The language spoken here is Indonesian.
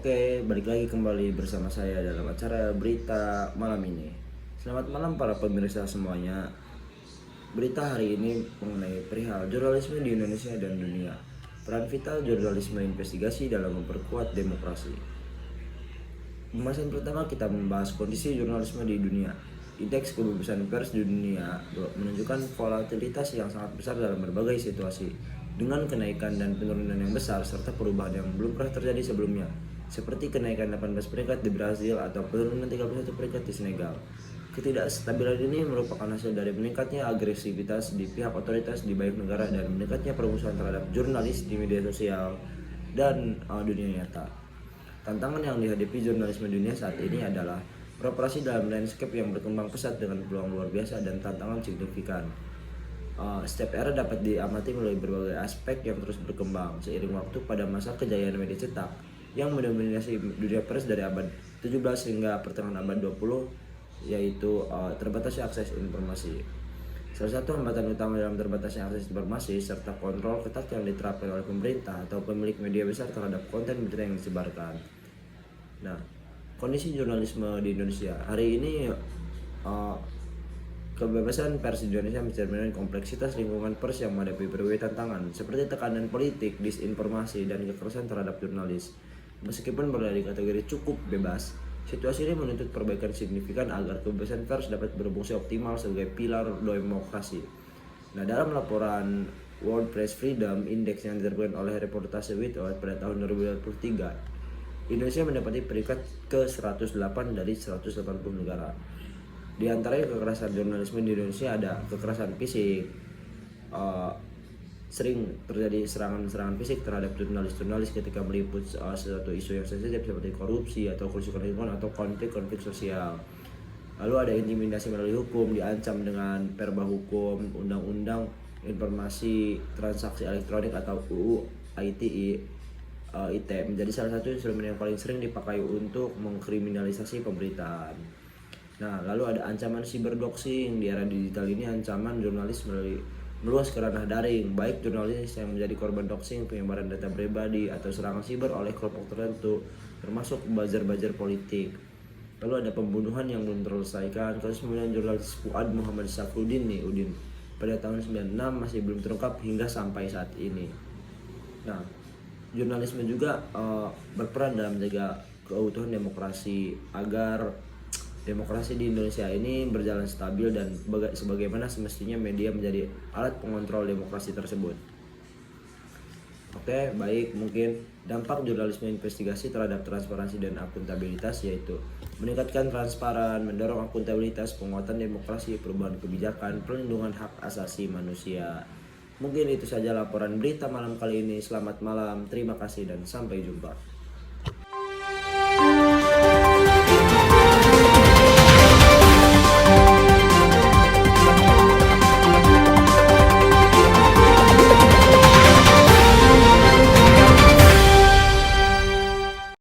Oke, balik lagi kembali bersama saya dalam acara berita malam ini. Selamat malam para pemirsa semuanya. Berita hari ini mengenai perihal jurnalisme di Indonesia dan dunia. Peran vital jurnalisme investigasi dalam memperkuat demokrasi. Pembahasan pertama kita membahas kondisi jurnalisme di dunia. Indeks kebebasan pers di dunia menunjukkan volatilitas yang sangat besar dalam berbagai situasi, dengan kenaikan dan penurunan yang besar serta perubahan yang belum pernah terjadi sebelumnya, seperti kenaikan 18 peringkat di Brazil atau penurunan 31 peringkat di Senegal. Ketidakstabilan ini merupakan hasil dari meningkatnya agresivitas di pihak otoritas di banyak negara dan meningkatnya permusuhan terhadap jurnalis di media sosial dan dunia nyata. Tantangan yang dihadapi jurnalisme dunia saat ini adalah beroperasi dalam landscape yang berkembang pesat dengan peluang luar biasa dan tantangan signifikan. Setiap era dapat diamati melalui berbagai aspek yang terus berkembang seiring waktu. Pada masa kejayaan media cetak yang mendominasi dunia pers dari abad 17 hingga pertengahan abad 20, yaitu terbatasnya akses informasi. Salah satu hambatan utama dalam terbatasnya akses informasi serta kontrol ketat yang diterapkan oleh pemerintah atau pemilik media besar terhadap konten berita yang disebarkan. Nah, kondisi jurnalisme di Indonesia hari ini, kebebasan pers di Indonesia mencerminkan kompleksitas lingkungan pers yang menghadapi berbagai tantangan seperti tekanan politik, disinformasi, dan kekerasan terhadap jurnalis. Meskipun berada di kategori cukup bebas, situasi ini menuntut perbaikan signifikan agar kebebasan pers dapat berfungsi optimal sebagai pilar demokrasi. Nah, dalam laporan World Press Freedom Index yang diterbitkan oleh Reportase Without pada tahun 2023, Indonesia mendapati peringkat ke-108 dari 180 negara. Di antaranya kekerasan jurnalisme di Indonesia ada kekerasan fisik, sering terjadi serangan-serangan fisik terhadap jurnalis-jurnalis ketika meliput sesuatu isu yang sensitif seperti korupsi atau kerusakan lingkungan atau konflik-konflik sosial. Lalu ada intimidasi melalui hukum, diancam dengan perba hukum, undang-undang informasi transaksi elektronik atau UU ITE menjadi salah satu instrumen yang paling sering dipakai untuk mengkriminalisasi pemberitaan. Nah, lalu ada ancaman cyberdoxing. Di era digital ini ancaman jurnalis meluas ke ranah daring, baik jurnalis yang menjadi korban doxing, penyebaran data pribadi, atau serangan siber oleh kelompok tertentu, termasuk buzzer-buzzer politik. Lalu ada pembunuhan yang belum terselesaikan. Kasus pembunuhan jurnalis Fuad Muhammad Safruddin Udin pada tahun 96 masih belum terungkap hingga sampai saat ini. Nah, jurnalisme juga berperan dalam menjaga keutuhan demokrasi agar demokrasi di Indonesia ini berjalan stabil dan sebagaimana semestinya media menjadi alat pengontrol demokrasi tersebut. Oke, baik, mungkin dampak jurnalisme investigasi terhadap transparansi dan akuntabilitas yaitu meningkatkan transparan, mendorong akuntabilitas, penguatan demokrasi, perubahan kebijakan, perlindungan hak asasi manusia. Mungkin itu saja laporan berita malam kali ini. Selamat malam, terima kasih dan sampai jumpa.